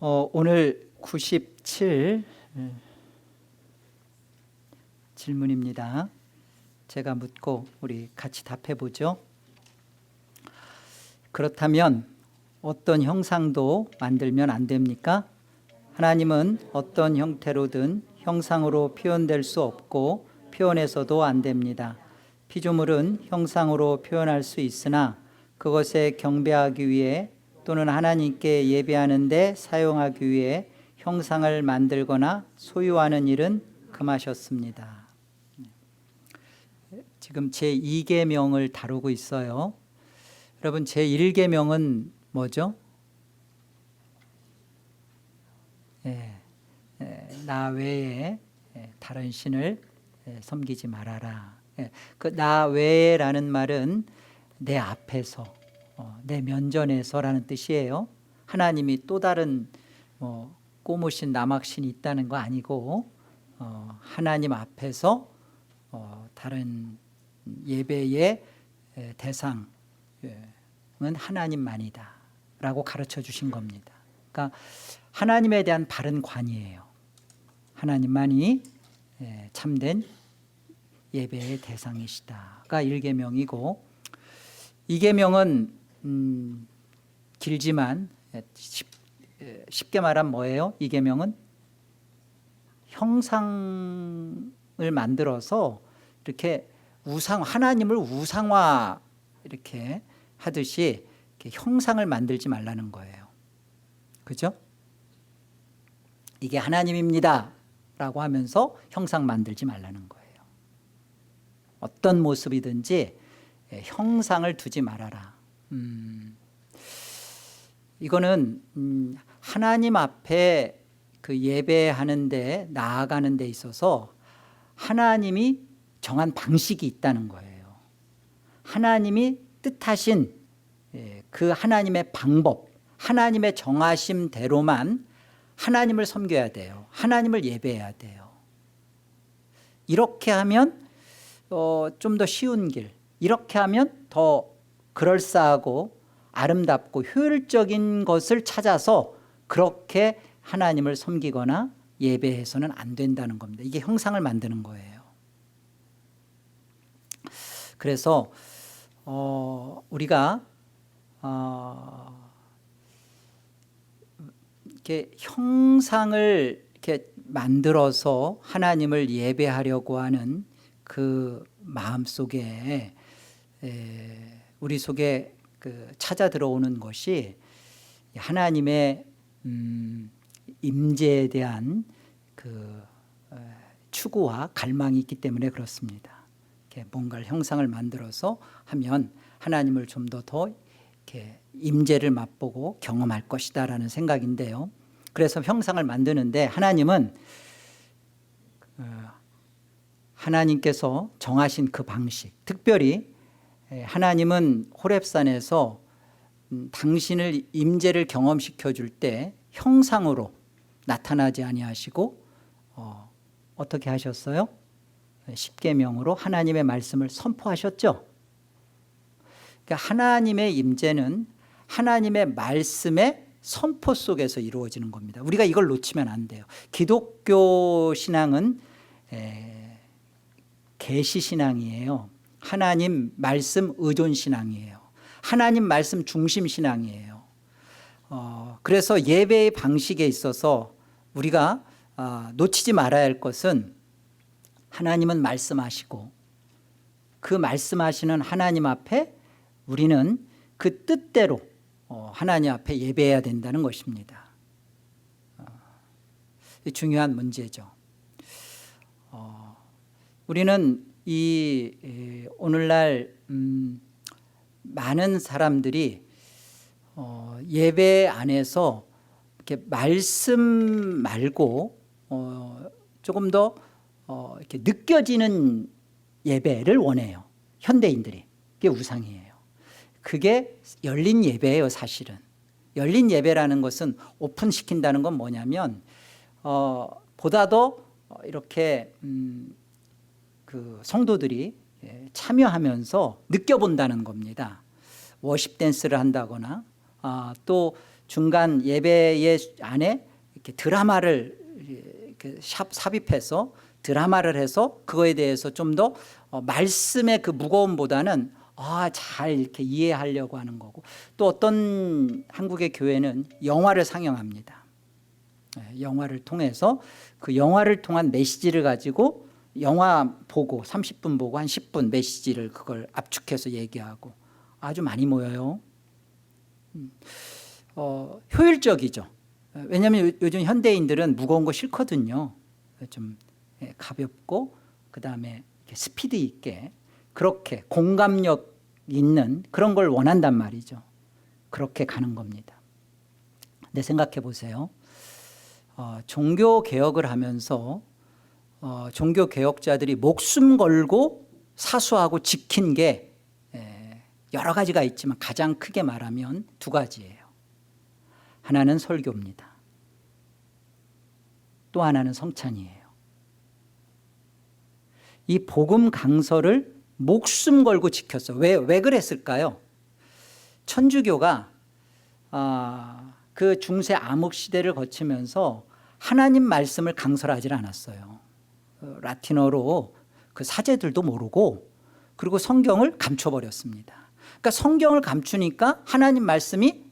오늘 97 질문입니다. 제가 묻고 우리 같이 답해 보죠. 그렇다면 어떤 형상도 만들면 안 됩니까? 하나님은 어떤 형태로든 형상으로 표현될 수 없고 표현해서도 안 됩니다. 피조물은 형상으로 표현할 수 있으나 그것에 경배하기 위해 또는 하나님께 예배하는 데 사용하기 위해 형상을 만들거나 소유하는 일은 금하셨습니다. 지금 제2계명을 다루고 있어요. 여러분, 제1계명은 뭐죠? 나 외에 다른 신을 섬기지 말아라. 그 나 외에라는 말은 내 앞에서, 내 면전에서라는 뜻이에요. 하나님이 또 다른 꼬무신 남학신이 있다는 거 아니고 하나님 앞에서 다른 예배의 대상은 하나님만이다 라고 가르쳐 주신 겁니다. 그러니까 하나님에 대한 바른 관이에요. 하나님만이 참된 예배의 대상이시다가 1계명이고 2계명은 길지만 쉽게 말하면 뭐예요? 2계명은 형상을 만들어서 이렇게 하나님을 우상화 이렇게 하듯이 이렇게 형상을 만들지 말라는 거예요. 그죠? 이게 하나님입니다 라고 하면서 형상 만들지 말라는 거예요. 어떤 모습이든지 형상을 두지 말아라. 이거는 하나님 앞에 그 예배하는데 나아가는 데 있어서 하나님이 정한 방식이 있다는 거예요. 하나님이 뜻하신 그 하나님의 방법, 하나님의 정하심대로만 하나님을 섬겨야 돼요. 하나님을 예배해야 돼요. 이렇게 하면 좀 더 쉬운 길, 이렇게 하면 더 그럴싸하고 아름답고 효율적인 것을 찾아서 그렇게 하나님을 섬기거나 예배해서는 안 된다는 겁니다. 이게 형상을 만드는 거예요. 그래서 우리가 이렇게 형상을 이렇게 만들어서 하나님을 예배하려고 하는 그 마음 속에 우리 속에 찾아 들어오는 것이 하나님의 임재에 대한 그 추구와 갈망이 있기 때문에 그렇습니다. 이렇게 뭔가를 형상을 만들어서 하면 하나님을 좀 더 이렇게 임재를 맛보고 경험할 것이다라는 생각인데요. 그래서 형상을 만드는데 하나님은 하나님께서 정하신 그 방식, 특별히 하나님은 호렙산에서 당신을 임재를 경험시켜 줄 때 형상으로 나타나지 아니하시고 어떻게 하셨어요? 10계명으로 하나님의 말씀을 선포하셨죠. 그러니까 하나님의 임재는 하나님의 말씀의 선포 속에서 이루어지는 겁니다. 우리가 이걸 놓치면 안 돼요. 기독교 신앙은 계시 신앙이에요. 하나님 말씀 의존 신앙이에요. 하나님 말씀 중심 신앙이에요. 그래서 예배의 방식에 있어서 우리가 놓치지 말아야 할 것은 하나님은 말씀하시고 그 말씀하시는 하나님 앞에 우리는 그 뜻대로 하나님 앞에 예배해야 된다는 것입니다. 중요한 문제죠. 우리는 이 오늘날 많은 사람들이 예배 안에서 이렇게 말씀 말고 조금 더 이렇게 느껴지는 예배를 원해요. 현대인들이. 그게 우상이에요. 그게 열린 예배예요. 사실은 열린 예배라는 것은 오픈시킨다는 건 뭐냐면 보다 더 이렇게 그 성도들이 참여하면서 느껴본다는 겁니다. 워십 댄스를 한다거나 또 중간 예배의 안에 이렇게 드라마를 이렇게 삽입해서 드라마를 해서 그거에 대해서 좀 더 말씀의 그 무거움보다는 잘 이렇게 이해하려고 하는 거고, 또 어떤 한국의 교회는 영화를 상영합니다. 영화를 통해서 그 영화를 통한 메시지를 가지고 영화 보고 30분 보고 한 10분 메시지를 그걸 압축해서 얘기하고 아주 많이 모여요. 효율적이죠. 왜냐하면 요즘 현대인들은 무거운 거 싫거든요. 좀 가볍고 그다음에 스피드 있게 그렇게 공감력 있는 그런 걸 원한단 말이죠. 그렇게 가는 겁니다. 근데 생각해 보세요. 종교 개혁을 하면서 종교 개혁자들이 목숨 걸고 사수하고 지킨 게 여러 가지가 있지만 가장 크게 말하면 두 가지예요. 하나는 설교입니다. 또 하나는 성찬이에요. 이 복음 강서를 목숨 걸고 지켰어. 왜 그랬을까요? 천주교가 그 중세 암흑 시대를 거치면서 하나님 말씀을 강설하지 않았어요. 라틴어로 그 사제들도 모르고, 그리고 성경을 감춰버렸습니다. 그러니까 성경을 감추니까 하나님 말씀이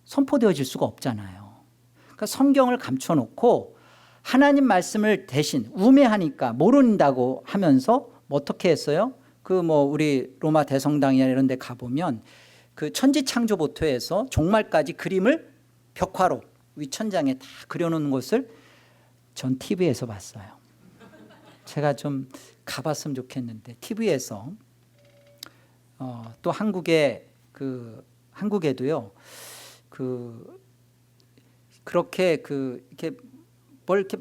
선포되어질 수가 없잖아요. 그러니까 성경을 감춰놓고 하나님 말씀을 대신 우매하니까 모른다고 하면서 어떻게 했어요? 우리 로마 대성당이나 이런 데 가보면 그 천지창조부터해서 종말까지 그림을 벽화로 윗천장에 다 그려놓는 것을 전 TV에서 봤어요. 제가 좀 가봤으면 좋겠는데, TV에서 또 한국에도요 그렇게 이렇게 뭘 이렇게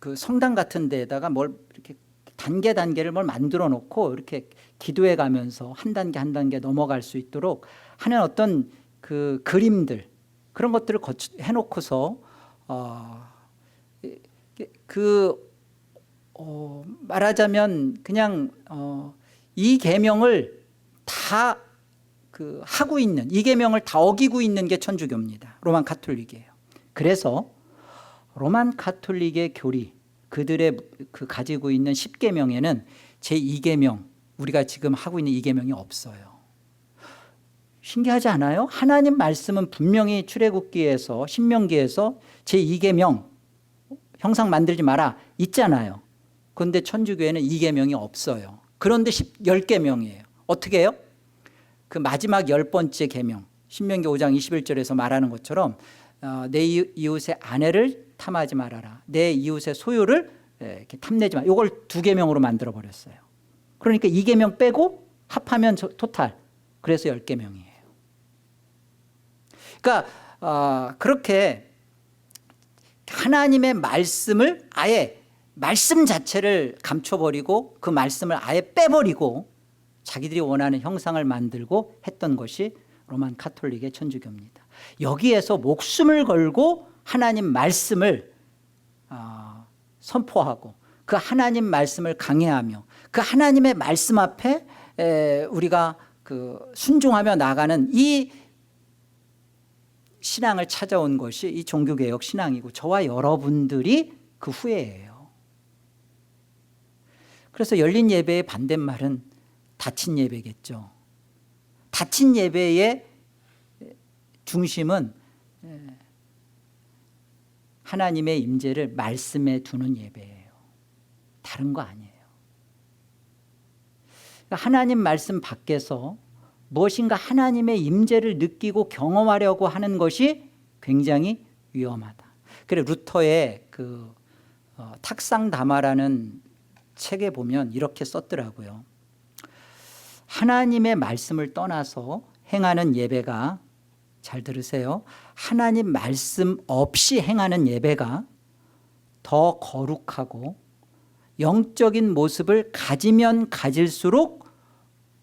그 성당 같은 데에다가 뭘 이렇게 단계를 뭘 만들어 놓고 이렇게 기도해 가면서 한 단계 넘어갈 수 있도록 하는 어떤 그 그림들, 그런 것들을 해놓고서 말하자면 그냥 이 계명을 다 하고 있는, 이 계명을 다 어기고 있는 게 천주교입니다. 로만 가톨릭이에요. 그래서 로만 가톨릭의 교리, 그들의 가지고 있는 10계명에는 제2계명, 우리가 지금 하고 있는 이 계명이 없어요. 신기하지 않아요? 하나님 말씀은 분명히 출애굽기에서 신명기에서 제2계명 형상 만들지 마라 있잖아요. 그런데 천주교에는 이 계명이 없어요. 그런데 10계명이에요. 어떻게 해요? 그 마지막 10번째 계명, 신명기 5장 21절에서 말하는 것처럼 내 이웃의 아내를 탐하지 말아라, 내 이웃의 소유를 이렇게 탐내지 마라, 이걸 2계명으로 만들어 버렸어요. 그러니까 2계명 빼고 합하면 토탈, 그래서 10계명이에요. 그러니까 그렇게 하나님의 말씀을 아예 말씀 자체를 감춰버리고 그 말씀을 아예 빼버리고 자기들이 원하는 형상을 만들고 했던 것이 로만 가톨릭의 천주교입니다. 여기에서 목숨을 걸고 하나님 말씀을 선포하고 그 하나님 말씀을 강해하며 그 하나님의 말씀 앞에 우리가 순종하며 나가는 이 신앙을 찾아온 것이 이 종교개혁 신앙이고, 저와 여러분들이 그 후예예요. 그래서 열린 예배의 반대말은 닫힌 예배겠죠. 닫힌 예배의 중심은 하나님의 임재를 말씀에 두는 예배예요. 다른 거 아니에요. 하나님 말씀 밖에서 무엇인가 하나님의 임재를 느끼고 경험하려고 하는 것이 굉장히 위험하다. 그래 루터의 탁상담화라는 책에 보면 이렇게 썼더라고요. 하나님의 말씀을 떠나서 행하는 예배가, 잘 들으세요, 하나님 말씀 없이 행하는 예배가 더 거룩하고 영적인 모습을 가지면 가질수록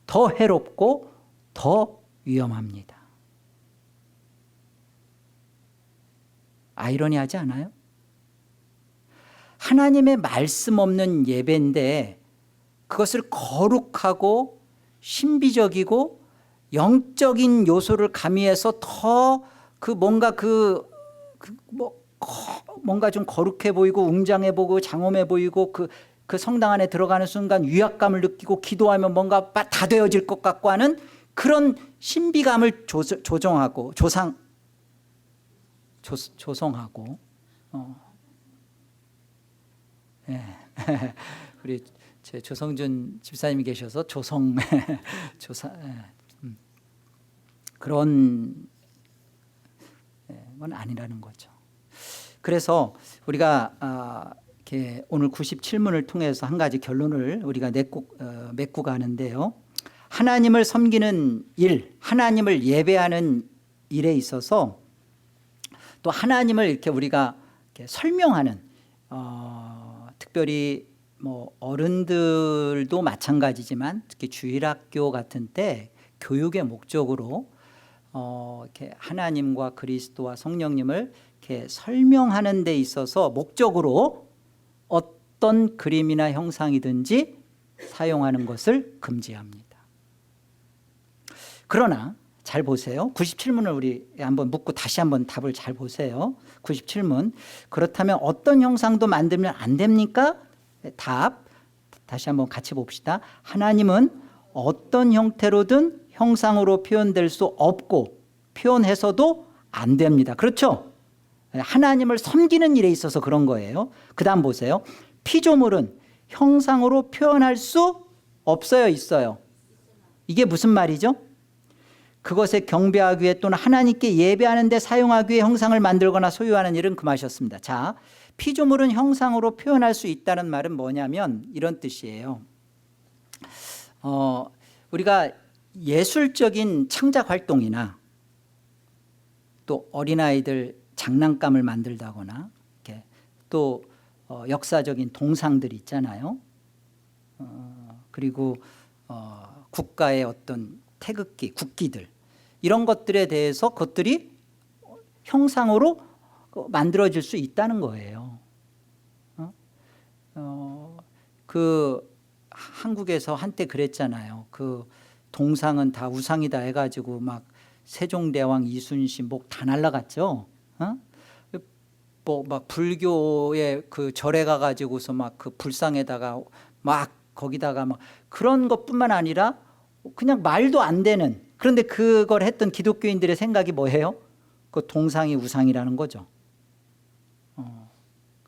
더 해롭고 더 위험합니다. 아이러니하지 않아요? 하나님의 말씀 없는 예배인데 그것을 거룩하고 신비적이고 영적인 요소를 가미해서 더 뭔가 뭔가 좀 거룩해 보이고 웅장해 보이고 장엄해 보이고 그 성당 안에 들어가는 순간 위압감을 느끼고 기도하면 뭔가 다 되어질 것 같고 하는 그런 신비감을 조성하고 예. 우리 제 조성준 집사님이 계셔서 그런 건 아니라는 거죠. 그래서 우리가 이렇게 오늘 97문을 통해서 한 가지 결론을 우리가 맺고 가는데요. 하나님을 섬기는 일, 하나님을 예배하는 일에 있어서 또 하나님을 이렇게 우리가 이렇게 설명하는 특별히 뭐 어른들도 마찬가지지만 특히 주일학교 같은 때 교육의 목적으로 이렇게 하나님과 그리스도와 성령님을 이렇게 설명하는 데 있어서 목적으로 어떤 그림이나 형상이든지 사용하는 것을 금지합니다. 그러나 잘 보세요. 97문을 우리 한번 묻고 다시 한번 답을 잘 보세요. 97문. 그렇다면 어떤 형상도 만들면 안 됩니까? 답 다시 한번 같이 봅시다. 하나님은 어떤 형태로든 형상으로 표현될 수 없고 표현해서도 안 됩니다. 그렇죠? 하나님을 섬기는 일에 있어서 그런 거예요. 그 다음 보세요. 피조물은 형상으로 표현할 수 없어요, 있어요? 이게 무슨 말이죠? 그것에 경배하기 위해 또는 하나님께 예배하는 데 사용하기 위해 형상을 만들거나 소유하는 일은 금하셨습니다. 자, 피조물은 형상으로 표현할 수 있다는 말은 뭐냐면 이런 뜻이에요. 우리가 예술적인 창작 활동이나 또 어린아이들 장난감을 만들다거나 이렇게 또 역사적인 동상들 있잖아요. 그리고 국가의 어떤 태극기, 국기들 이런 것들에 대해서 그것들이 형상으로 만들어질 수 있다는 거예요. 한국에서 한때 그랬잖아요. 그 동상은 다 우상이다 해가지고 막 세종대왕 이순신 목 다 날라갔죠. 뭐 막 불교의 그 절에 가가지고서 막 그 불상에다가 막 거기다가 막 그런 것뿐만 아니라 그냥 말도 안 되는, 그런데 그걸 했던 기독교인들의 생각이 뭐예요? 그 동상이 우상이라는 거죠.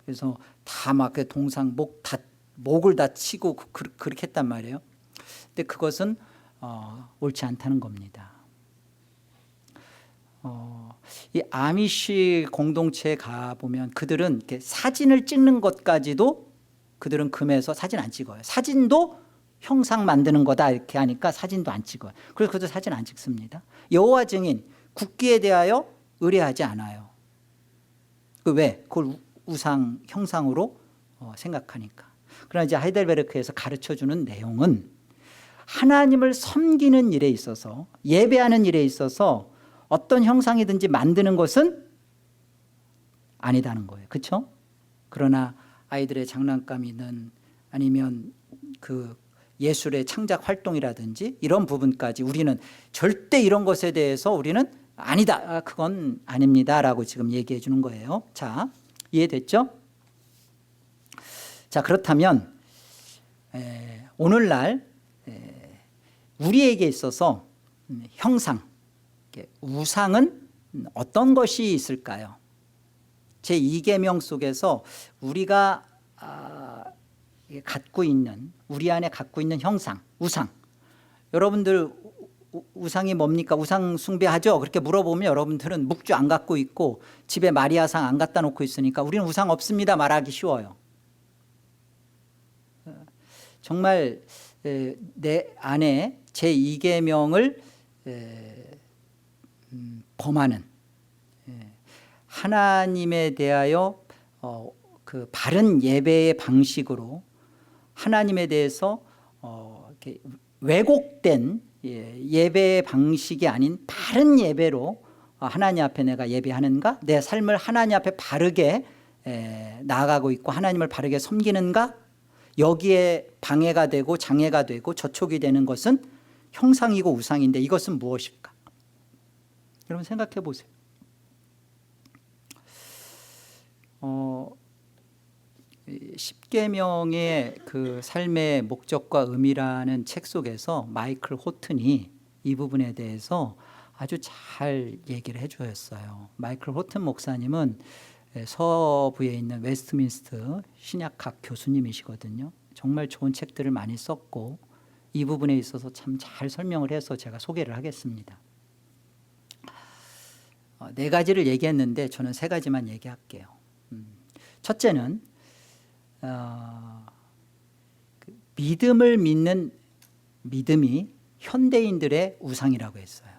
그래서 다 막 그 동상 목을 다 치고 그렇게 했단 말이에요. 근데 그것은 옳지 않다는 겁니다. 이 아미시 공동체에 가보면 그들은 이렇게 사진을 찍는 것까지도 그들은 금해서 사진 안 찍어요. 사진도 형상 만드는 거다 이렇게 하니까 사진도 안 찍어요. 그래서 그들 사진 안 찍습니다. 여호와 증인 국기에 대하여 의뢰하지 않아요. 왜? 그걸 우상 형상으로 생각하니까. 그러나 이제 하이델베르크에서 가르쳐주는 내용은 하나님을 섬기는 일에 있어서 예배하는 일에 있어서 어떤 형상이든지 만드는 것은 아니다는 거예요. 그렇죠? 그러나 아이들의 장난감이든 아니면 그 예술의 창작 활동이라든지 이런 부분까지 우리는 절대 이런 것에 대해서 우리는 아니다, 그건 아닙니다라고 지금 얘기해 주는 거예요. 자, 이해됐죠? 자, 그렇다면 오늘날 우리에게 있어서 형상, 우상은 어떤 것이 있을까요? 제2계명 속에서 우리가 갖고 있는, 우리 안에 갖고 있는 형상, 우상. 여러분들 우상이 뭡니까? 우상 숭배하죠? 그렇게 물어보면 여러분들은 묵주 안 갖고 있고 집에 마리아상 안 갖다 놓고 있으니까 우리는 우상 없습니다 말하기 쉬워요. 정말 내 안에 제2계명을 범하는, 하나님에 대하여 그 바른 예배의 방식으로 하나님에 대해서 이렇게 왜곡된 예배의 방식이 아닌 바른 예배로 하나님 앞에 내가 예배하는가, 내 삶을 하나님 앞에 바르게 나아가고 있고 하나님을 바르게 섬기는가, 여기에 방해가 되고 장애가 되고 저촉이 되는 것은 형상이고 우상인데 이것은 무엇일까? 여러분 생각해 보세요. 십계명의 그 삶의 목적과 의미라는 책 속에서 마이클 호튼이 이 부분에 대해서 아주 잘 얘기를 해주었어요. 마이클 호튼 목사님은 서부에 있는 웨스트민스터 신약학 교수님이시거든요. 정말 좋은 책들을 많이 썼고 이 부분에 있어서 참 잘 설명을 해서 제가 소개를 하겠습니다. 네 가지를 얘기했는데 저는 세 가지만 얘기할게요. 첫째는 믿음을 믿는 믿음이 현대인들의 우상이라고 했어요.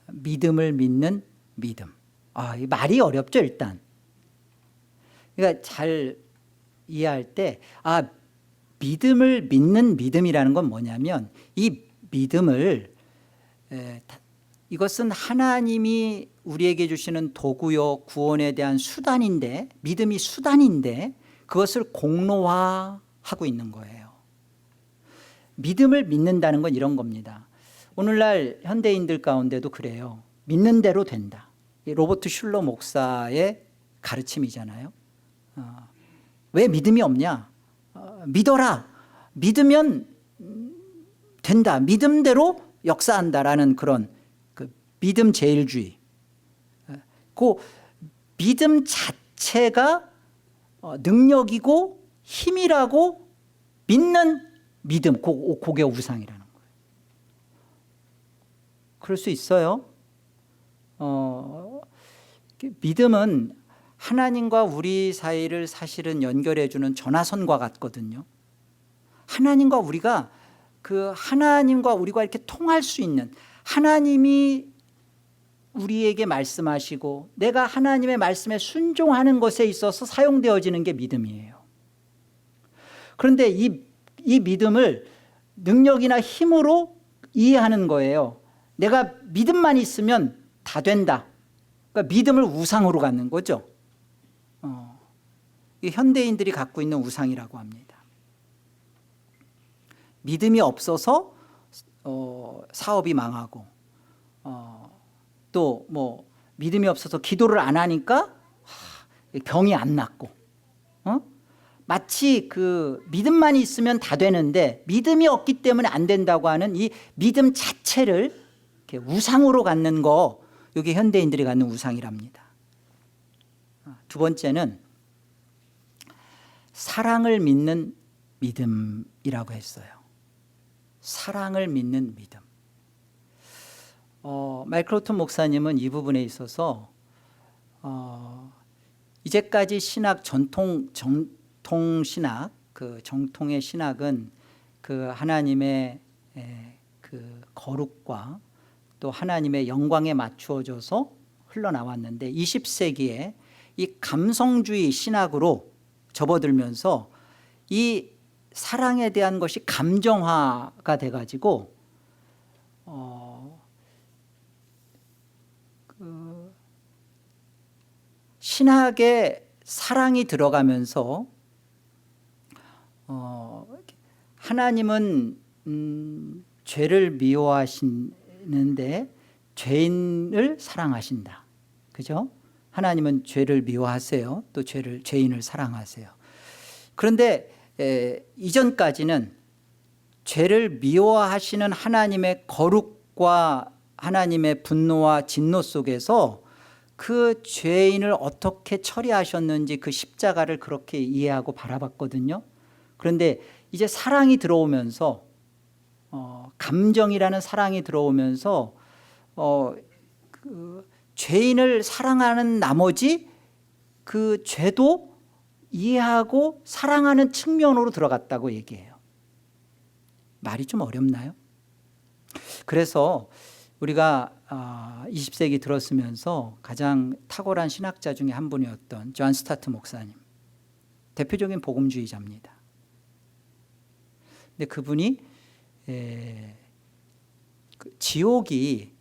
믿음을 믿는 믿음. 이 말이 어렵죠, 일단. 그러니까 잘 이해할 때, 믿음을 믿는 믿음이라는 건 뭐냐면, 이 믿음을, 이것은 하나님이 우리에게 주시는 도구요, 구원에 대한 수단인데, 믿음이 수단인데, 그것을 공로화하고 있는 거예요. 믿음을 믿는다는 건 이런 겁니다. 오늘날 현대인들 가운데도 그래요. 믿는 대로 된다. 로버트 슐러 목사의 가르침이잖아요. 왜 믿음이 없냐? 믿어라. 믿으면 된다. 믿음대로 역사한다라는 그런 그 믿음 제일주의. 그 믿음 자체가 능력이고 힘이라고 믿는 믿음, 그게 우상이라는 거예요. 그럴 수 있어요. 믿음은 하나님과 우리 사이를 사실은 연결해주는 전화선과 같거든요. 하나님과 우리가 이렇게 통할 수 있는, 하나님이 우리에게 말씀하시고 내가 하나님의 말씀에 순종하는 것에 있어서 사용되어지는 게 믿음이에요. 그런데 이 믿음을 능력이나 힘으로 이해하는 거예요. 내가 믿음만 있으면 다 된다. 그러니까 믿음을 우상으로 갖는 거죠. 이 현대인들이 갖고 있는 우상이라고 합니다. 믿음이 없어서 사업이 망하고, 또 믿음이 없어서 기도를 안 하니까 병이 안 낫고, 마치 그 믿음만 있으면 다 되는데 믿음이 없기 때문에 안 된다고 하는 이 믿음 자체를 이렇게 우상으로 갖는 거, 이게 현대인들이 갖는 우상이랍니다. 두 번째는 사랑을 믿는 믿음이라고 했어요. 사랑을 믿는 믿음. 마이클 호튼 목사님은 이 부분에 있어서 이제까지 신학 정통 신학, 그 정통의 신학은 그 하나님의 그 거룩과 또 하나님의 영광에 맞추어져서 흘러나왔는데 20세기에 이 감성주의 신학으로 접어들면서 이 사랑에 대한 것이 감정화가 돼가지고 신학에 사랑이 들어가면서 하나님은 죄를 미워하시는데 죄인을 사랑하신다. 그죠? 하나님은 죄를 미워하세요. 또 죄인을 사랑하세요. 그런데 이전까지는 죄를 미워하시는 하나님의 거룩과 하나님의 분노와 진노 속에서 그 죄인을 어떻게 처리하셨는지 그 십자가를 그렇게 이해하고 바라봤거든요. 그런데 이제 사랑이 들어오면서 감정이라는 사랑이 들어오면서 그 죄인을 사랑하는 나머지 그 죄도 이해하고 사랑하는 측면으로 들어갔다고 얘기해요. 말이 좀 어렵나요? 그래서 우리가 20세기 들었으면서 가장 탁월한 신학자 중에 한 분이었던 존 스타트 목사님, 대표적인 복음주의자입니다. 근데 그분이 지옥이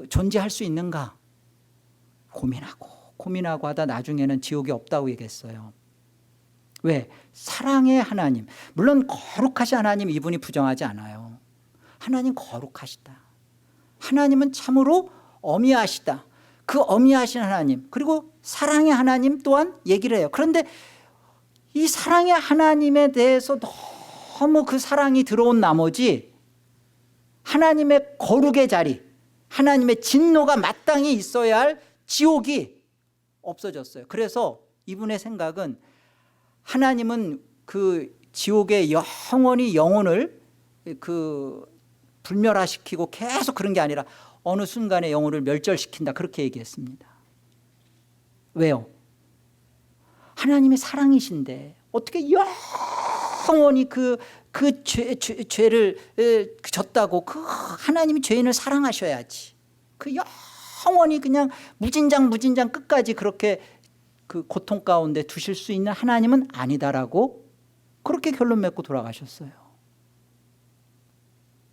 존재할 수 있는가 고민하고 하다 나중에는 지옥이 없다고 얘기했어요. 왜? 사랑의 하나님, 물론 거룩하신 하나님 이분이 부정하지 않아요. 하나님 거룩하시다. 하나님은 참으로 어미하시다. 그 어미하신 하나님, 그리고 사랑의 하나님 또한 얘기를 해요. 그런데 이 사랑의 하나님에 대해서 너무 그 사랑이 들어온 나머지 하나님의 거룩의 자리, 하나님의 진노가 마땅히 있어야 할 지옥이 없어졌어요. 그래서 이분의 생각은 하나님은 그 지옥의 영원히 영혼을 그 불멸화시키고 계속 그런 게 아니라 어느 순간에 영혼을 멸절시킨다, 그렇게 얘기했습니다. 왜요? 하나님의 사랑이신데 어떻게 영원히 죄를 졌다고, 그 하나님이 죄인을 사랑하셔야지, 그 영원히 그냥 무진장 끝까지 그렇게 그 고통 가운데 두실 수 있는 하나님은 아니다라고 그렇게 결론 맺고 돌아가셨어요.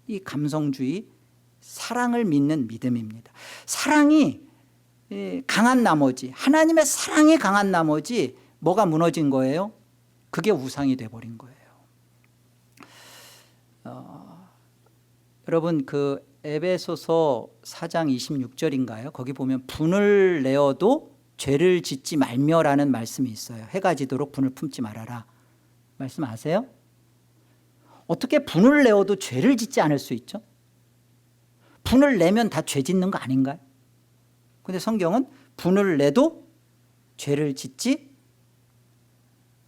이 감성주의, 사랑을 믿는 믿음입니다. 사랑이 강한 나머지, 하나님의 사랑이 강한 나머지 뭐가 무너진 거예요? 그게 우상이 돼버린 거예요. 여러분 그 에베소서 4장 26절인가요? 거기 보면 분을 내어도 죄를 짓지 말며라는 말씀이 있어요. 해가 지도록 분을 품지 말아라. 말씀 아세요? 어떻게 분을 내어도 죄를 짓지 않을 수 있죠? 분을 내면 다 죄 짓는 거 아닌가요? 근데 성경은 분을 내도 죄를 짓지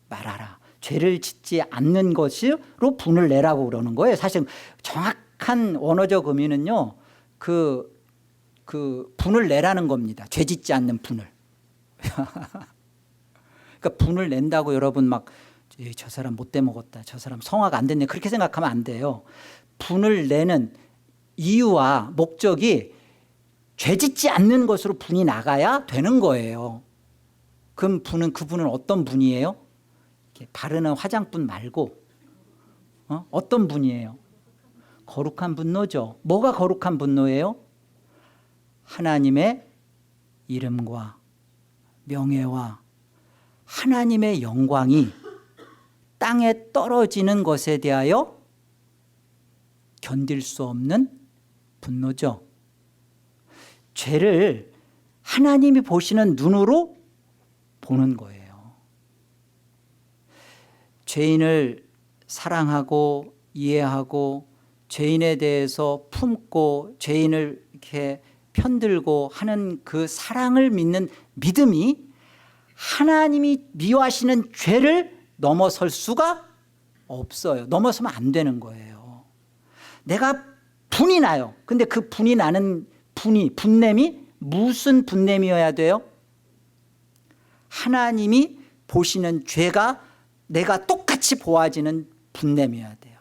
말아라. 죄를 짓지 않는 것으로 분을 내라고 그러는 거예요. 사실 정확한 원어적 의미는요, 그 분을 내라는 겁니다. 죄 짓지 않는 분을. 그러니까 분을 낸다고 여러분 막 저 사람 못돼 먹었다, 저 사람 성화가 안 됐네, 그렇게 생각하면 안 돼요. 분을 내는 이유와 목적이 죄 짓지 않는 것으로 분이 나가야 되는 거예요. 그럼 그분은 어떤 분이에요? 이렇게 바르는 화장품 말고 어떤 분이에요? 거룩한 분노죠. 뭐가 거룩한 분노예요? 하나님의 이름과 명예와 하나님의 영광이 땅에 떨어지는 것에 대하여 견딜 수 없는 분노죠. 죄를 하나님이 보시는 눈으로 보는 거예요. 죄인을 사랑하고 이해하고 죄인에 대해서 품고 죄인을 이렇게 편들고 하는 그 사랑을 믿는 믿음이 하나님이 미워하시는 죄를 넘어설 수가 없어요. 넘어서면 안 되는 거예요. 내가 분이 나요. 근데 그 분이 나는 분냄이 무슨 분냄이어야 돼요? 하나님이 보시는 죄가 내가 똑같이 보아지는 분냄이어야 돼요.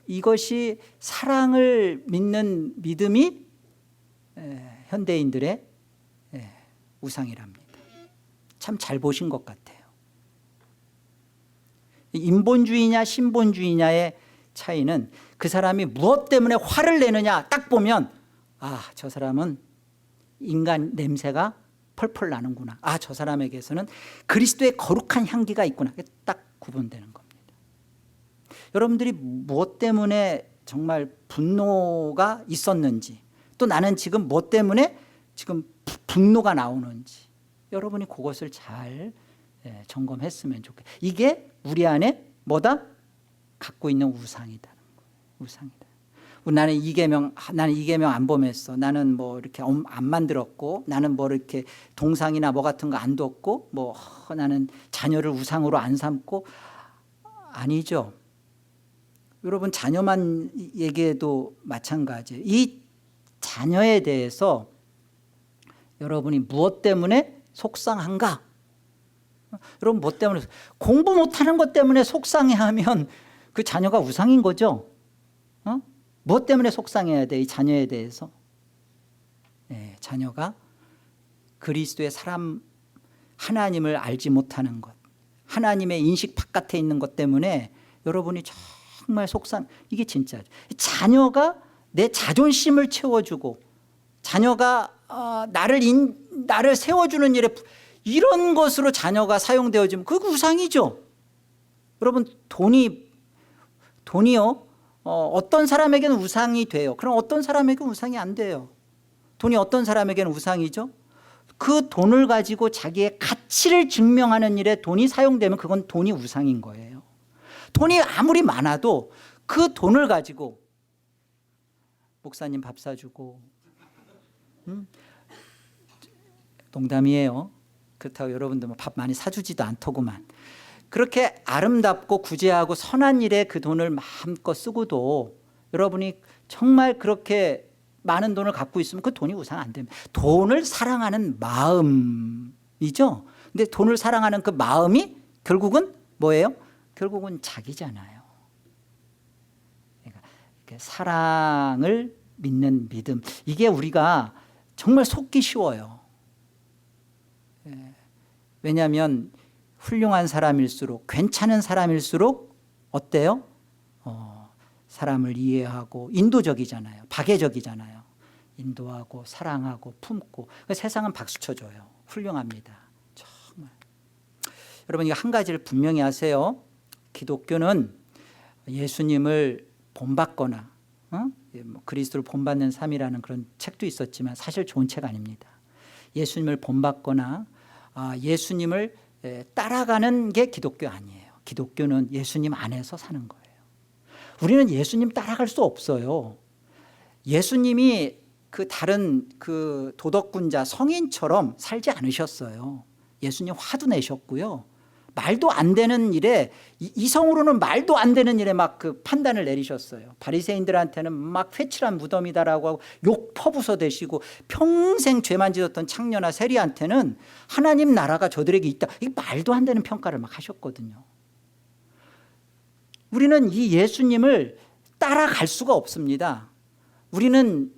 이것이 사랑을 믿는 믿음이 현대인들의 우상이랍니다. 참 잘 보신 것 같아요. 인본주의냐 신본주의냐의 차이는 그 사람이 무엇 때문에 화를 내느냐 딱 보면 저 사람은 인간 냄새가 펄펄 나는구나. 저 사람에게서는 그리스도의 거룩한 향기가 있구나. 딱 구분되는 겁니다. 여러분들이 무엇 때문에 정말 분노가 있었는지, 또 나는 지금 무엇 때문에 지금 분노가 나오는지 여러분이 그것을 잘 점검했으면 좋겠어요. 이게 우리 안에 뭐다? 갖고 있는 우상이다는 거예요. 우상이다. 나는 이계명 안 범했어. 나는 뭐 이렇게 안 만들었고, 나는 뭐 이렇게 동상이나 뭐 같은 거 안 뒀고, 뭐 나는 자녀를 우상으로 안 삼고. 아니죠. 여러분 자녀만 얘기해도 마찬가지예요. 이 자녀에 대해서 여러분이 무엇 때문에 속상한가? 여러분 뭐 때문에 공부 못하는 것 때문에 속상해하면 그 자녀가 우상인 거죠. 무엇 때문에 속상해야 돼? 이 자녀에 대해서. 자녀가 그리스도의 사람 하나님을 알지 못하는 것, 하나님의 인식 바깥에 있는 것 때문에 여러분이 정말 이게 진짜죠. 자녀가 내 자존심을 채워주고 자녀가 나를 세워주는 일에 이런 것으로 자녀가 사용되어지면 그거 우상이죠. 여러분 돈이요 어떤 사람에게는 우상이 돼요. 그럼 어떤 사람에게는 우상이 안 돼요. 돈이 어떤 사람에게는 우상이죠. 그 돈을 가지고 자기의 가치를 증명하는 일에 돈이 사용되면 그건 돈이 우상인 거예요. 돈이 아무리 많아도 그 돈을 가지고 목사님 밥 사주고, 농담이에요. 그렇다고 여러분들 밥 많이 사주지도 않더구만. 그렇게 아름답고 구제하고 선한 일에 그 돈을 마음껏 쓰고도 여러분이 정말 그렇게 많은 돈을 갖고 있으면 그 돈이 우상 안 됩니다. 돈을 사랑하는 마음이죠. 근데 돈을 사랑하는 그 마음이 결국은 뭐예요? 결국은 자기잖아요. 그러니까 사랑을 믿는 믿음, 이게 우리가 정말 속기 쉬워요. 왜냐하면 훌륭한 사람일수록, 괜찮은 사람일수록 어때요? 사람을 이해하고 인도적이잖아요. 박애적이잖아요. 인도하고 사랑하고 품고. 세상은 박수 쳐줘요. 훌륭합니다. 정말. 여러분, 이거 한 가지를 분명히 아세요. 기독교는 예수님을 본받거나 그리스도를 본받는 삶이라는 그런 책도 있었지만 사실 좋은 책 아닙니다. 예수님을 본받거나 예수님을 따라가는 게 기독교 아니에요. 기독교는 예수님 안에서 사는 거예요. 우리는 예수님 따라갈 수 없어요. 예수님이 그 다른 그 도덕군자 성인처럼 살지 않으셨어요. 예수님 화도 내셨고요. 말도 안 되는 일에, 이성으로는 말도 안 되는 일에 막 그 판단을 내리셨어요. 바리새인들한테는 막 회칠한 무덤이다라고 하고 욕 퍼부숴 대시고, 평생 죄만 지었던 창녀나 세리한테는 하나님 나라가 저들에게 있다, 이 말도 안 되는 평가를 막 하셨거든요. 우리는 이 예수님을 따라갈 수가 없습니다. 우리는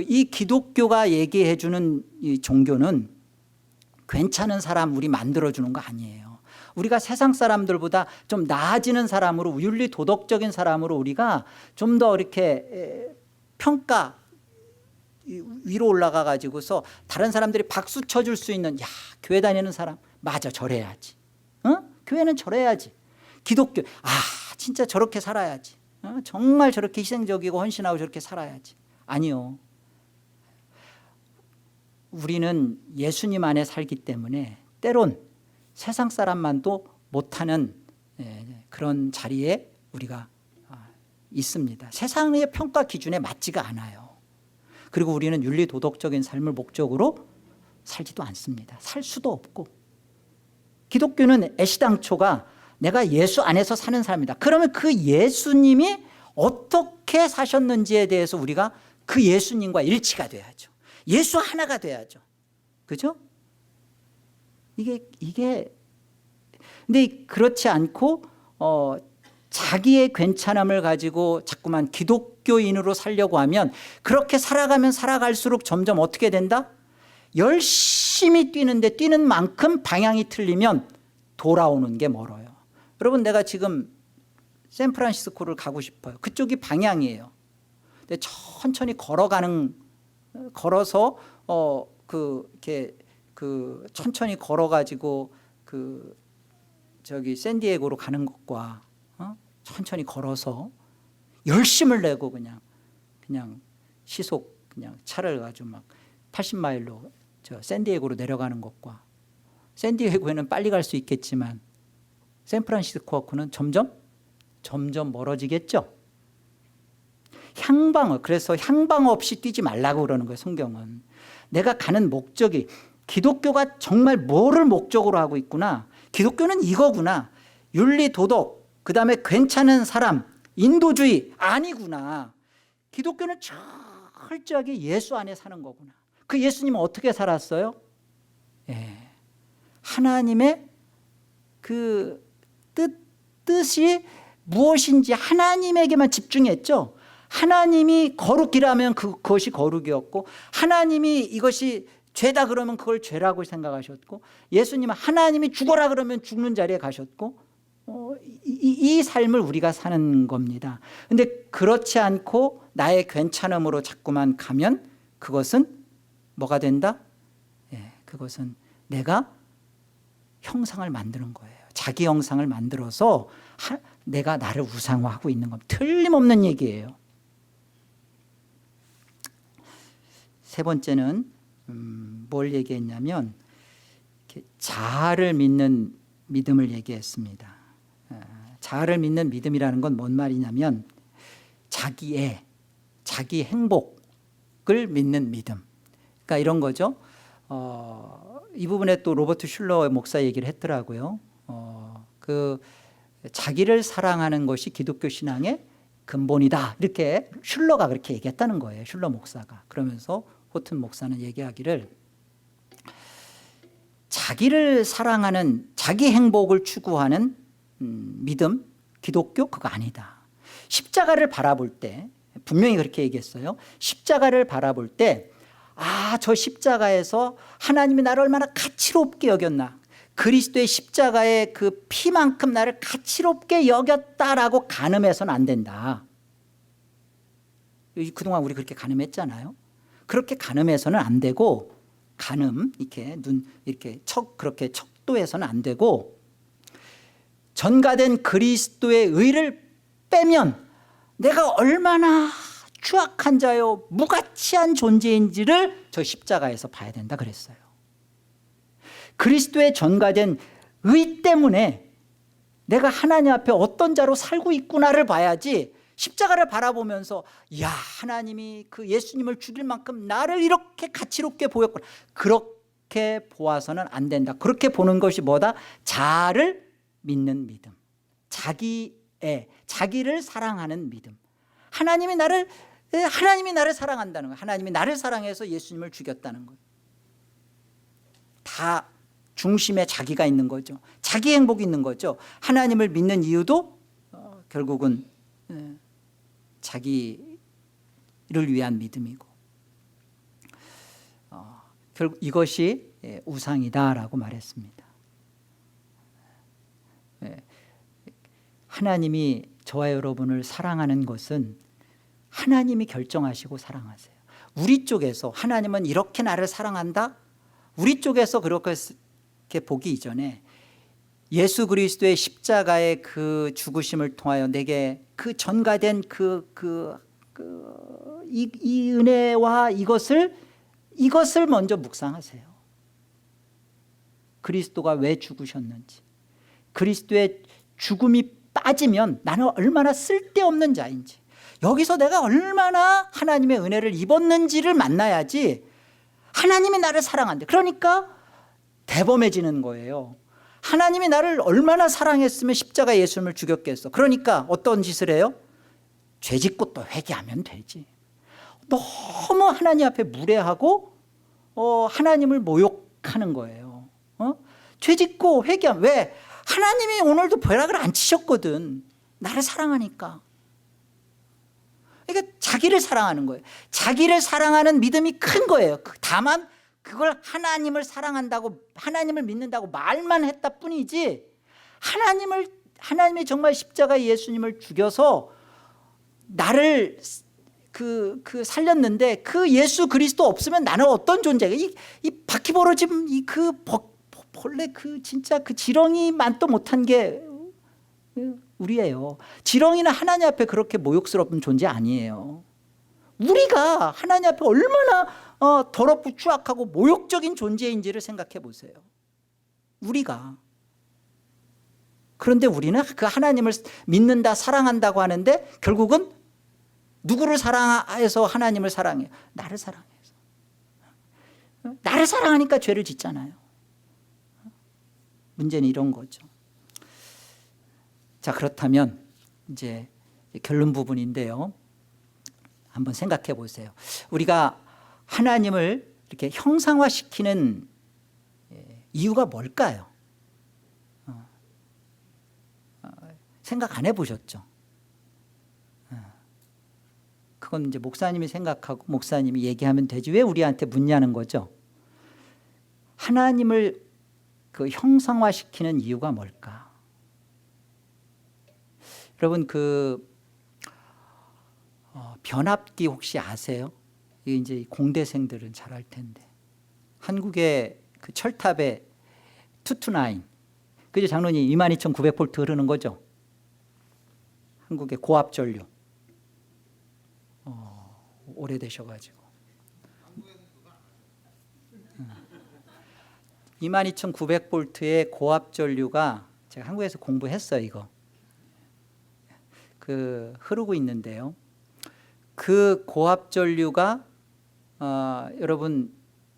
이 기독교가 얘기해 주는 이 종교는 괜찮은 사람 우리 만들어주는 거 아니에요. 우리가 세상 사람들보다 좀 나아지는 사람으로, 윤리 도덕적인 사람으로 우리가 좀 더 이렇게 평가 위로 올라가 가지고서 다른 사람들이 박수 쳐줄 수 있는, 야, 교회 다니는 사람 맞아, 저래야지. 교회는 저래야지. 기독교, 진짜 저렇게 살아야지. 정말 저렇게 희생적이고 헌신하고 저렇게 살아야지. 아니요. 우리는 예수님 안에 살기 때문에 때론 세상 사람만도 못하는 그런 자리에 우리가 있습니다. 세상의 평가 기준에 맞지가 않아요. 그리고 우리는 윤리 도덕적인 삶을 목적으로 살지도 않습니다. 살 수도 없고. 기독교는 애시당초가 내가 예수 안에서 사는 삶이다. 그러면 그 예수님이 어떻게 사셨는지에 대해서 우리가 그 예수님과 일치가 돼야죠. 예수 하나가 돼야죠. 그죠? 이게 근데 그렇지 않고 자기의 괜찮음을 가지고 자꾸만 기독교인으로 살려고 하면, 그렇게 살아가면 살아갈수록 점점 어떻게 된다? 열심히 뛰는데 뛰는 만큼 방향이 틀리면 돌아오는 게 멀어요. 여러분, 내가 지금 샌프란시스코를 가고 싶어요. 그쪽이 방향이에요. 근데 천천히 걸어서 이렇게 천천히 걸어가지고 저기 샌디에고로 가는 것과 천천히 걸어서 열심을 내고 그냥 시속 그냥 차를 가지고 막 80마일로 저 샌디에고로 내려가는 것과, 샌디에고에는 빨리 갈 수 있겠지만 샌프란시스코하고는 점점 멀어지겠죠. 그래서 향방 없이 뛰지 말라고 그러는 거예요. 성경은 내가 가는 목적이, 기독교가 정말 뭐를 목적으로 하고 있구나, 기독교는 이거구나, 윤리 도덕, 그 다음에 괜찮은 사람, 인도주의 아니구나. 기독교는 철저하게 예수 안에 사는 거구나. 그 예수님은 어떻게 살았어요? 하나님의 그 뜻이 무엇인지 하나님에게만 집중했죠. 하나님이 거룩이라면 그것이 거룩이었고, 하나님이 이것이 죄다 그러면 그걸 죄라고 생각하셨고, 예수님은 하나님이 죽어라 그러면 죽는 자리에 가셨고, 이 삶을 우리가 사는 겁니다. 그런데 그렇지 않고 나의 괜찮음으로 자꾸만 가면 그것은 뭐가 된다? 그것은 내가 형상을 만드는 거예요. 자기 형상을 만들어서 내가 나를 우상화하고 있는 건 틀림없는 얘기예요. 세 번째는 뭘 얘기했냐면 자아를 믿는 믿음을 얘기했습니다. 자아를 믿는 믿음이라는 건 뭔 말이냐면 자기 행복을 믿는 믿음. 그러니까 이런 거죠. 이 부분에 또 로버트 슐러 목사 얘기를 했더라고요. 그 자기를 사랑하는 것이 기독교 신앙의 근본이다. 이렇게 슐러가 그렇게 얘기했다는 거예요. 슐러 목사가. 그러면서 호튼 목사는 얘기하기를 자기를 사랑하는 자기 행복을 추구하는 믿음, 기독교 그거 아니다. 십자가를 바라볼 때 분명히 그렇게 얘기했어요. 십자가를 바라볼 때 저 십자가에서 하나님이 나를 얼마나 가치롭게 여겼나. 그리스도의 십자가의 그 피만큼 나를 가치롭게 여겼다라고 간음해서는 안 된다. 그동안 우리 그렇게 간음했잖아요. 그렇게 간음해서는 안 되고 간음 이렇게 이렇게 그렇게 척도해서는 안 되고 전가된 그리스도의 의를 빼면 내가 얼마나 추악한 자요 무가치한 존재인지를 저 십자가에서 봐야 된다 그랬어요. 그리스도의 전가된 의 때문에 내가 하나님 앞에 어떤 자로 살고 있구나를 봐야지 십자가를 바라보면서 야 하나님이 그 예수님을 죽일 만큼 나를 이렇게 가치롭게 보였구나 그렇게 보아서는 안 된다. 그렇게 보는 것이 뭐다? 자아를 믿는 믿음, 자기를 사랑하는 믿음. 하나님이 나를 사랑한다는 거예요. 하나님이 나를 사랑해서 예수님을 죽였다는 거예요. 다 중심에 자기가 있는 거죠. 자기 행복이 있는 거죠. 하나님을 믿는 이유도 결국은 자기를 위한 믿음이고 결국 이것이 우상이다라고 말했습니다. 하나님이 저와 여러분을 사랑하는 것은 하나님이 결정하시고 사랑하세요. 우리 쪽에서 하나님은 이렇게 나를 사랑한다? 우리 쪽에서 그렇게 보기 이전에 예수 그리스도의 십자가의 그 죽으심을 통하여 내게 그 전가된 이 은혜와 이것을 먼저 묵상하세요. 그리스도가 왜 죽으셨는지, 그리스도의 죽음이 빠지면 나는 얼마나 쓸데없는 자인지, 여기서 내가 얼마나 하나님의 은혜를 입었는지를 만나야지 하나님이 나를 사랑한대. 그러니까 대범해지는 거예요. 하나님이 나를 얼마나 사랑했으면 십자가 예수님을 죽였겠어. 그러니까 어떤 짓을 해요? 죄짓고 또 회개하면 되지. 너무 하나님 앞에 무례하고 하나님을 모욕하는 거예요. 죄짓고 회개하면 왜? 하나님이 오늘도 벼락을 안 치셨거든. 나를 사랑하니까. 그러니까 자기를 사랑하는 거예요. 자기를 사랑하는 믿음이 큰 거예요. 다만 그걸 하나님을 사랑한다고 하나님을 믿는다고 말만 했다 뿐이지 하나님이 정말 십자가 예수님을 죽여서 나를 살렸는데 그 예수 그리스도 없으면 나는 어떤 존재가 이 바퀴벌어짐 벌레 진짜 그 지렁이만도 못한 게 우리예요. 지렁이는 하나님 앞에 그렇게 모욕스러운 존재 아니에요. 우리가 하나님 앞에 얼마나 더럽고 추악하고 모욕적인 존재인지를 생각해 보세요. 우리가. 그런데 우리는 그 하나님을 믿는다 사랑한다고 하는데 결국은 누구를 사랑해서 하나님을 사랑해요? 나를 사랑해서. 나를 사랑하니까 죄를 짓잖아요. 문제는 이런 거죠. 자, 그렇다면 이제 결론 부분인데요. 한번 생각해 보세요. 우리가 하나님을 이렇게 형상화시키는 이유가 뭘까요? 생각 안 해보셨죠? 그건 이제 목사님이 생각하고 목사님이 얘기하면 되지 왜 우리한테 묻냐는 거죠. 하나님을 그 형상화시키는 이유가 뭘까? 여러분 변압기 혹시 아세요? 이게 이제 공대생들은 잘 알 텐데 한국의 그 철탑에 229 그죠 장로님 22,900V 흐르는 거죠. 한국의 고압전류 오래되셔가지고 22,900볼트의 고압전류가 제가 한국에서 공부했어요. 이거 그 흐르고 있는데요. 그 고압전류가 여러분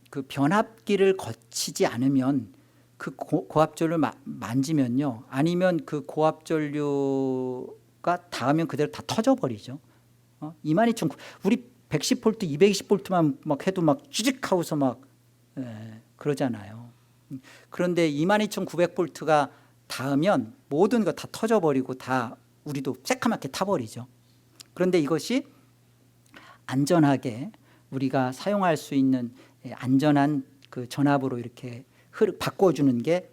그 변압기를 거치지 않으면 그 고압전류를 만지면요, 아니면 그 고압전류가 닿으면 그대로 다 터져버리죠. 22,900 우리 110볼트, 220볼트만 막 해도 막 찌직하고서 막 그러잖아요. 그런데 22,900볼트가 닿으면 모든 거 다 터져버리고 다 우리도 새카맣게 타버리죠. 그런데 이것이 안전하게 우리가 사용할 수 있는 안전한 그 전압으로 이렇게 바꿔주는 게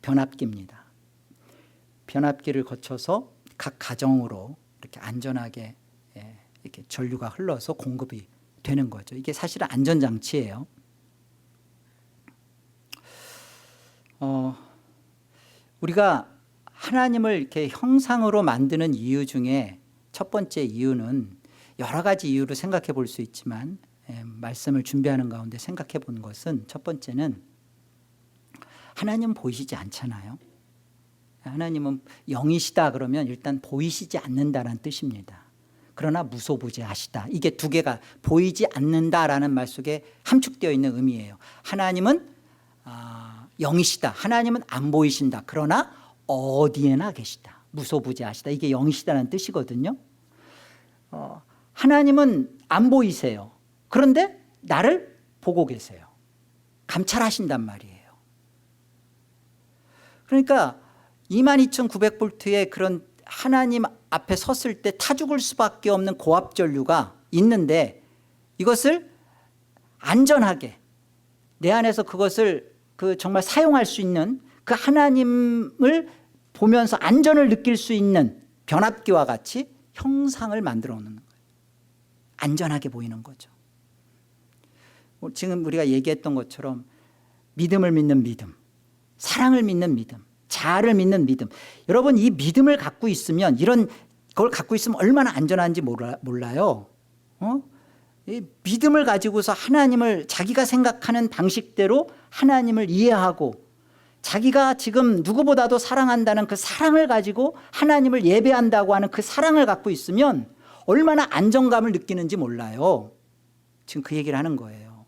변압기입니다. 변압기를 거쳐서 각 가정으로 이렇게 안전하게 이렇게 전류가 흘러서 공급이 되는 거죠. 이게 사실은 안전장치예요. 우리가 하나님을 이렇게 형상으로 만드는 이유 중에 첫 번째 이유는 여러 가지 이유로 생각해 볼 수 있지만 말씀을 준비하는 가운데 생각해 본 것은 첫 번째는 하나님은 보이시지 않잖아요. 하나님은 영이시다 그러면 일단 보이시지 않는다라는 뜻입니다. 그러나 무소부재하시다. 이게 두 개가 보이지 않는다라는 말 속에 함축되어 있는 의미예요. 하나님은 영이시다. 하나님은 안 보이신다. 그러나 어디에나 계시다. 무소부재하시다. 이게 영이시다는 뜻이거든요. 하나님은 안 보이세요. 그런데 나를 보고 계세요. 감찰하신단 말이에요. 그러니까 22,900볼트의 그런 하나님 앞에 섰을 때 타 죽을 수밖에 없는 고압전류가 있는데 이것을 안전하게 내 안에서 그것을 정말 사용할 수 있는 그 하나님을 보면서 안전을 느낄 수 있는 변압기와 같이 형상을 만들어 놓는 거예요. 안전하게 보이는 거죠. 지금 우리가 얘기했던 것처럼 믿음을 믿는 믿음, 사랑을 믿는 믿음, 자아를 믿는 믿음. 여러분 이 믿음을 갖고 있으면 이런 걸 갖고 있으면 얼마나 안전한지 몰라요. 이 믿음을 가지고서 하나님을 자기가 생각하는 방식대로 하나님을 이해하고 자기가 지금 누구보다도 사랑한다는 그 사랑을 가지고 하나님을 예배한다고 하는 그 사랑을 갖고 있으면 얼마나 안정감을 느끼는지 몰라요. 지금 그 얘기를 하는 거예요.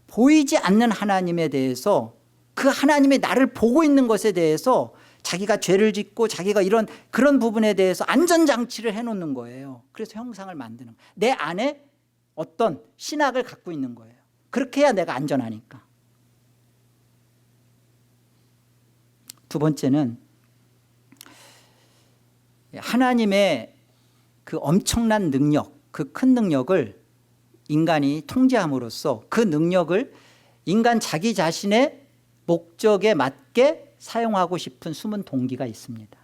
보이지 않는 하나님에 대해서 그 하나님의 나를 보고 있는 것에 대해서 자기가 죄를 짓고 자기가 그런 부분에 대해서 안전장치를 해놓는 거예요. 그래서 형상을 만드는 거예요. 내 안에 어떤 신학을 갖고 있는 거예요. 그렇게 해야 내가 안전하니까. 두 번째는 하나님의 그 엄청난 능력, 그 큰 능력을 인간이 통제함으로써 그 능력을 인간 자기 자신의 목적에 맞게 사용하고 싶은 숨은 동기가 있습니다.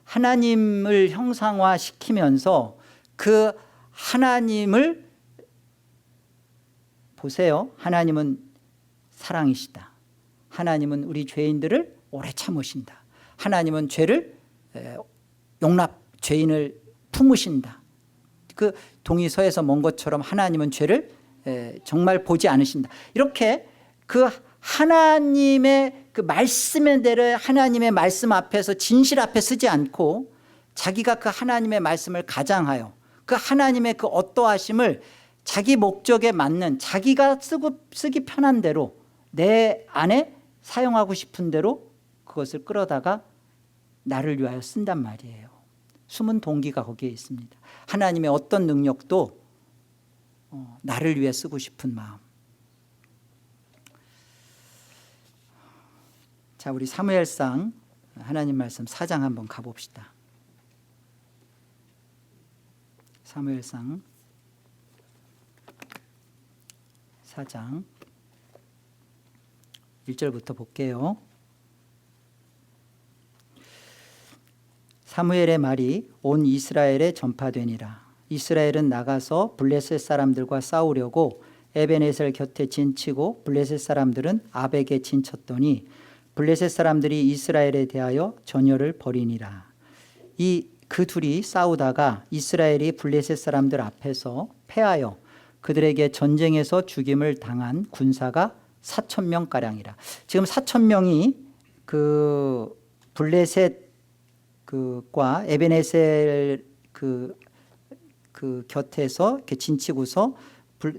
하나님을 형상화시키면서 그 하나님을 보세요. 하나님은 사랑이시다. 하나님은 우리 죄인들을 오래 참으신다. 하나님은 죄를 죄인을 품으신다. 그 동의서에서 먼 것처럼 하나님은 죄를 정말 보지 않으신다. 이렇게 그 하나님의 그 말씀에 대해 하나님의 말씀 앞에서 진실 앞에 서지 않고 자기가 그 하나님의 말씀을 가장하여 그 하나님의 그 어떠하심을 자기 목적에 맞는 자기가 쓰기 편한 대로 내 안에 사용하고 싶은 대로 그것을 끌어다가 나를 위하여 쓴단 말이에요. 숨은 동기가 거기에 있습니다. 하나님의 어떤 능력도 나를 위해 쓰고 싶은 마음. 자, 우리 사무엘상 하나님 말씀 4장 한번 가봅시다. 사무엘상 4장 1절부터 볼게요. 사무엘의 말이 온 이스라엘에 전파되니라. 이스라엘은 나가서 블레셋 사람들과 싸우려고 에베네셀 곁에 진치고 블레셋 사람들은 아벡에 진쳤더니 블레셋 사람들이 이스라엘에 대하여 전열을 벌이니라. 그 둘이 싸우다가 이스라엘이 블레셋 사람들 앞에서 패하여 그들에게 전쟁에서 죽임을 당한 군사가 4,000명 가량이라. 지금 4,000명이 그 블레셋 그과 에베네셀 그 곁에서 이렇게 진치고서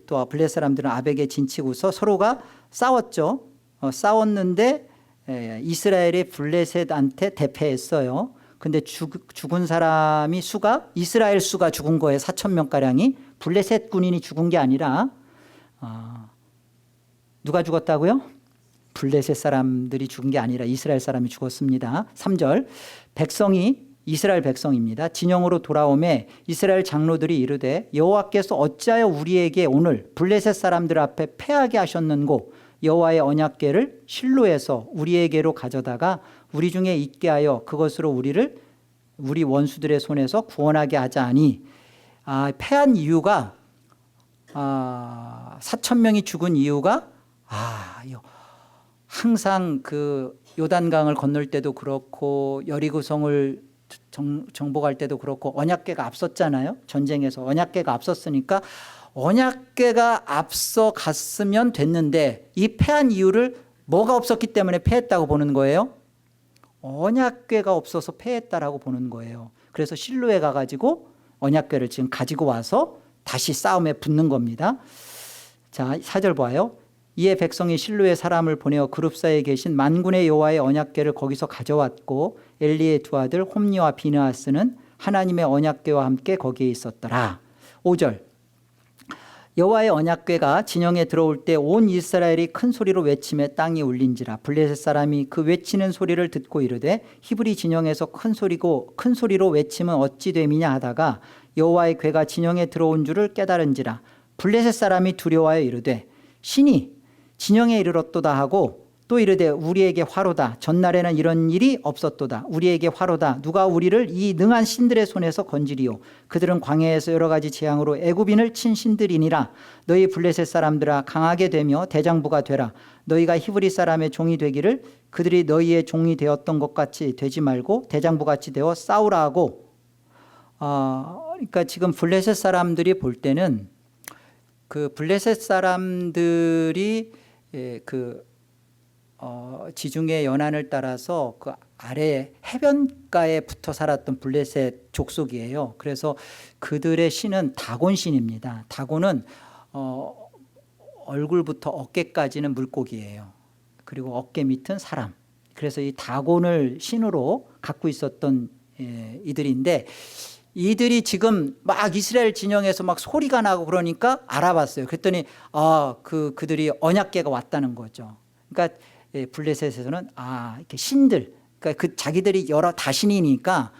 또 블레셋 사람들은 아벡에 진치고서 서로가 싸웠죠. 싸웠는데 이스라엘이 블레셋한테 대패했어요. 근데 죽은 사람이 이스라엘 수가 죽은 거예요. 4,000명 가량이. 블레셋 군인이 죽은 게 아니라 누가 죽었다고요? 블레셋 사람들이 죽은 게 아니라 이스라엘 사람이 죽었습니다. 3절 이스라엘 백성입니다. 진영으로 돌아오매 이스라엘 장로들이 이르되 여호와께서 어찌하여 우리에게 오늘 블레셋 사람들 앞에 패하게 하셨는고 여호와의 언약궤를 실로에서 우리에게로 가져다가 우리 중에 있게 하여 그것으로 우리 원수들의 손에서 구원하게 하자니. 패한 이유가 4,000명이 죽은 이유가 항상 그 요단강을 건널 때도 그렇고 여리고성을 정복할 때도 그렇고 언약궤가 앞섰잖아요. 전쟁에서 언약궤가 앞섰으니까 언약궤가 앞서 갔으면 됐는데 이 패한 이유를 뭐가 없었기 때문에 패했다고 보는 거예요? 언약궤가 없어서 패했다라고 보는 거예요. 그래서 실로에 가가지고 언약궤를 지금 가지고 와서 다시 싸움에 붙는 겁니다. 자, 4절 봐요. 이에 백성이 실로에 사람을 보내어 그룹 사이에 계신 만군의 여호와의 언약궤를 거기서 가져왔고 엘리의 두 아들 홈니와 비느하스는 하나님의 언약궤와 함께 거기에 있었더라. 5절 여호와의 언약궤가 진영에 들어올 때 온 이스라엘이 큰 소리로 외치며 땅이 울린지라. 블레셋 사람이 그 외치는 소리를 듣고 이르되 히브리 진영에서 큰 소리로 외치면 어찌 됨이냐 하다가 여호와의 궤가 진영에 들어온 줄을 깨달은지라. 블레셋 사람이 두려워하여 이르되 신이 진영에 이르렀도다 하고 또 이르되 우리에게 화로다. 전날에는 이런 일이 없었도다. 우리에게 화로다. 누가 우리를 이 능한 신들의 손에서 건지리요. 그들은 광야에서 여러 가지 재앙으로 애굽인을 친 신들이니라. 너희 블레셋 사람들아 강하게 되며 대장부가 되라. 너희가 히브리 사람의 종이 되기를 그들이 너희의 종이 되었던 것 같이 되지 말고 대장부같이 되어 싸우라 하고. 그러니까 지금 블레셋 사람들이 볼 때는 그 블레셋 사람들이 지중해 연안을 따라서 그 아래 해변가에 붙어 살았던 블레셋 족속이에요. 그래서 그들의 신은 다곤 신입니다. 다곤은 얼굴부터 어깨까지는 물고기예요. 그리고 어깨 밑은 사람. 그래서 이 다곤을 신으로 갖고 있었던 이들인데 이들이 지금 막 이스라엘 진영에서 막 소리가 나고 그러니까 알아봤어요. 그랬더니 그들이 언약궤가 왔다는 거죠. 그러니까 블레셋에서는 이렇게 신들, 그러니까 자기들이 여러 다신이니까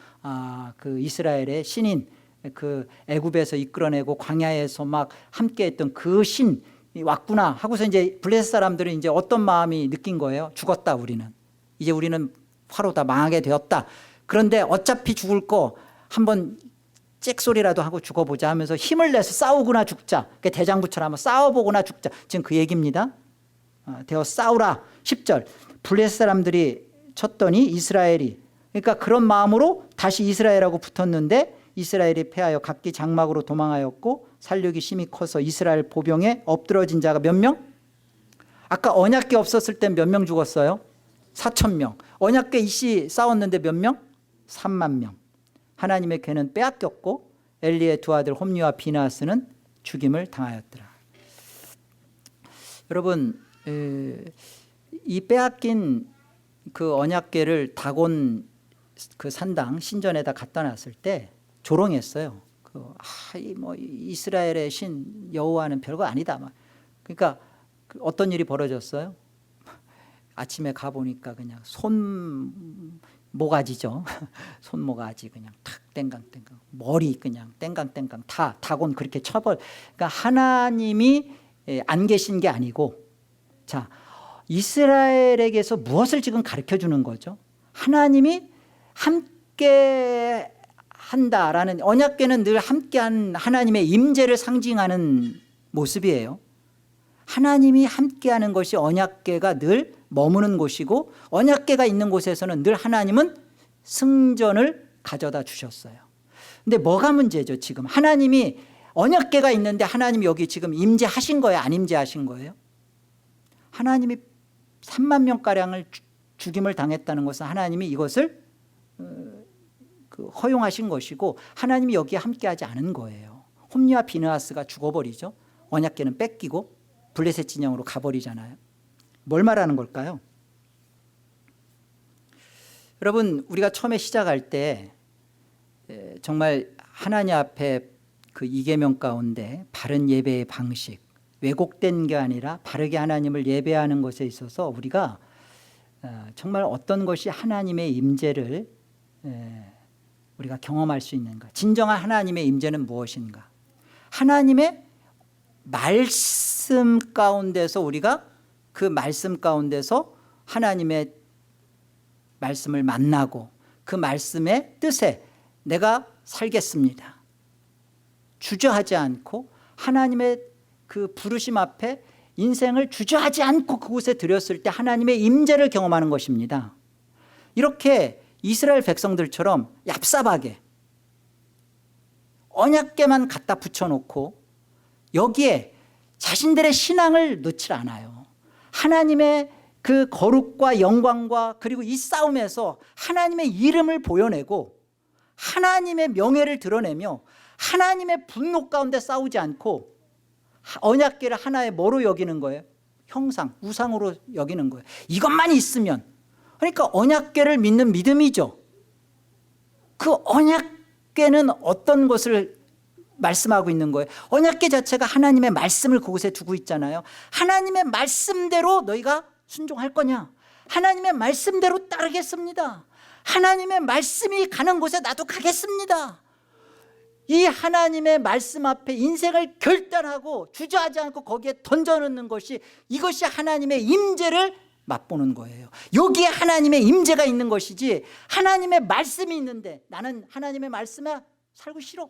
그 이스라엘의 신인, 그 애굽에서 이끌어내고 광야에서 막 함께했던 그 신이 왔구나 하고서 이제 블레셋 사람들은 이제 어떤 마음이 느낀 거예요? 죽었다 우리는. 이제 우리는 화로다 망하게 되었다. 그런데 어차피 죽을 거 한번 잭소리라도 하고 죽어보자 하면서 힘을 내서 싸우거나 죽자. 그러니까 대장부처럼 한번 싸워보거나 죽자. 지금 그 얘기입니다. 되어 싸우라. 10절 블레셋 사람들이 쳤더니 이스라엘이, 그러니까 그런 마음으로 다시 이스라엘하고 붙었는데 이스라엘이 패하여 각기 장막으로 도망하였고 살육이 심히 커서 이스라엘 보병에 엎드러진 자가 몇 명? 아까 언약궤 없었을 땐 몇 명 죽었어요? 4,000명. 언약궤 이씨 싸웠는데 몇 명? 3만 명. 하나님의 궤는 빼앗겼고 엘리의 두 아들 홈니와 비느하스는 죽임을 당하였더라. 여러분, 이 빼앗긴 그 언약궤를 다곤 그 산당 신전에다 갖다 놨을 때 조롱했어요. 이스라엘의 신 여호와는 별거 아니다. 그러니까 어떤 일이 벌어졌어요? 아침에 가보니까 그냥 손모가지죠. 손모가지 그냥 탁 땡강땡강, 머리 그냥 땡강땡강 다 다곤 그렇게 쳐버려. 그러니까 하나님이 안 계신 게 아니고, 자, 이스라엘에게서 무엇을 지금 가르쳐 주는 거죠? 하나님이 함께 한다라는, 언약궤는 늘 함께한 하나님의 임재를 상징하는 모습이에요. 하나님이 함께하는 것이 언약궤가 늘 머무는 곳이고 언약궤가 있는 곳에서는 늘 하나님은 승전을 가져다 주셨어요. 근데 뭐가 문제죠? 지금 하나님이 언약궤가 있는데 하나님이 여기 지금 임재하신 거예요? 안 임재하신 거예요? 하나님이 3만 명가량을 죽임을 당했다는 것은 하나님이 이것을 허용하신 것이고 하나님이 여기에 함께하지 않은 거예요. 홈리와 비느하스가 죽어버리죠. 언약궤는 뺏기고 블레셋 진영으로 가버리잖아요. 뭘 말하는 걸까요? 여러분, 우리가 처음에 시작할 때 정말 하나님 앞에 그 이계명 가운데 바른 예배의 방식, 왜곡된 게 아니라 바르게 하나님을 예배하는 것에 있어서 우리가 정말 어떤 것이 하나님의 임재를 우리가 경험할 수 있는가, 진정한 하나님의 임재는 무엇인가, 하나님의 말씀 가운데서 우리가 그 말씀 가운데서 하나님의 말씀을 만나고 그 말씀의 뜻에 내가 살겠습니다. 주저하지 않고 하나님의 그 부르심 앞에 인생을 주저하지 않고 그곳에 들였을 때 하나님의 임재를 경험하는 것입니다. 이렇게 이스라엘 백성들처럼 얍삽하게 언약궤만 갖다 붙여놓고 여기에 자신들의 신앙을 넣지 않아요. 하나님의 그 거룩과 영광과 그리고 이 싸움에서 하나님의 이름을 보여내고 하나님의 명예를 드러내며 하나님의 분노 가운데 싸우지 않고 언약궤를 하나의 뭐로 여기는 거예요? 형상, 우상으로 여기는 거예요. 이것만 있으면, 그러니까 언약궤를 믿는 믿음이죠. 그 언약궤는 어떤 것을 말씀하고 있는 거예요? 언약궤 자체가 하나님의 말씀을 그곳에 두고 있잖아요. 하나님의 말씀대로 너희가 순종할 거냐? 하나님의 말씀대로 따르겠습니다. 하나님의 말씀이 가는 곳에 나도 가겠습니다. 이 하나님의 말씀 앞에 인생을 결단하고 주저하지 않고 거기에 던져놓는 것이, 이것이 하나님의 임재를 맛보는 거예요. 여기에 하나님의 임재가 있는 것이지, 하나님의 말씀이 있는데 나는 하나님의 말씀에 살고 싫어.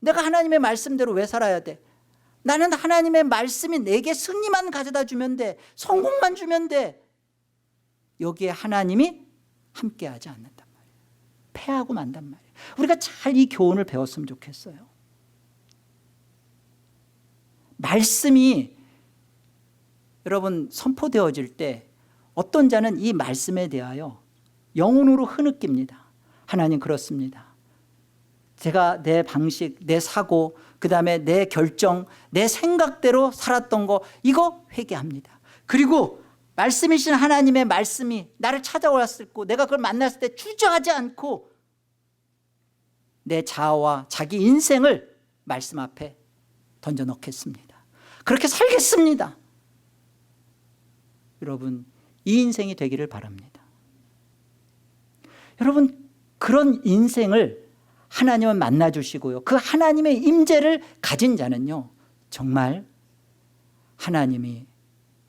내가 하나님의 말씀대로 왜 살아야 돼? 나는 하나님의 말씀이 내게 승리만 가져다 주면 돼, 성공만 주면 돼. 여기에 하나님이 함께하지 않는단 말이에요. 패하고 만단 말이에요. 우리가 잘 이 교훈을 배웠으면 좋겠어요. 말씀이 여러분 선포되어질 때 어떤 자는 이 말씀에 대하여 영혼으로 흐느낍니다. 하나님 그렇습니다. 제가 내 방식, 내 사고, 그 다음에 내 결정, 내 생각대로 살았던 거, 이거 회개합니다. 그리고 말씀이신 하나님의 말씀이 나를 찾아왔을 때, 내가 그걸 만났을 때 주저하지 않고 내 자아와 자기 인생을 말씀 앞에 던져놓겠습니다. 그렇게 살겠습니다. 여러분, 이 인생이 되기를 바랍니다. 여러분, 그런 인생을 하나님은 만나주시고요, 그 하나님의 임재를 가진 자는요, 정말 하나님이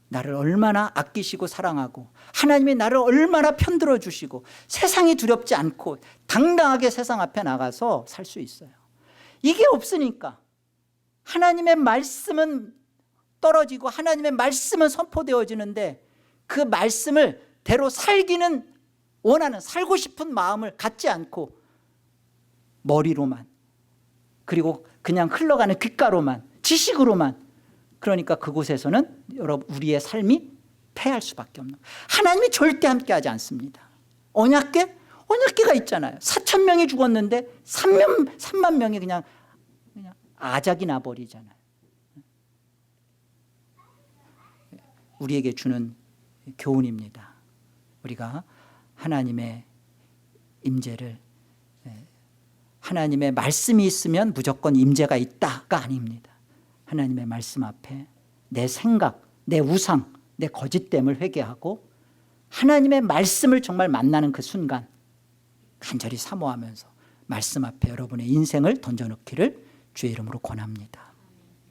나를 얼마나 아끼시고 사랑하고 하나님이 나를 얼마나 편들어 주시고 세상이 두렵지 않고 당당하게 세상 앞에 나가서 살 수 있어요. 이게 없으니까 하나님의 말씀은 떨어지고 하나님의 말씀은 선포되어지는데 그 말씀을 대로 살기는 원하는, 살고 싶은 마음을 갖지 않고 머리로만, 그리고 그냥 흘러가는 귓가로만, 지식으로만, 그러니까 그곳에서는 여러분 우리의 삶이 패할 수밖에 없는, 하나님이 절대 함께하지 않습니다. 언약궤가 있잖아요. 4,000명이 죽었는데 3만 명이 그냥 아작이 나버리잖아요. 우리에게 주는 교훈입니다. 우리가 하나님의 임재를, 하나님의 말씀이 있으면 무조건 임재가 있다가 아닙니다. 하나님의 말씀 앞에 내 생각, 내 우상, 내 거짓됨을 회개하고 하나님의 말씀을 정말 만나는 그 순간 간절히 사모하면서 말씀 앞에 여러분의 인생을 던져놓기를 주의 이름으로 권합니다.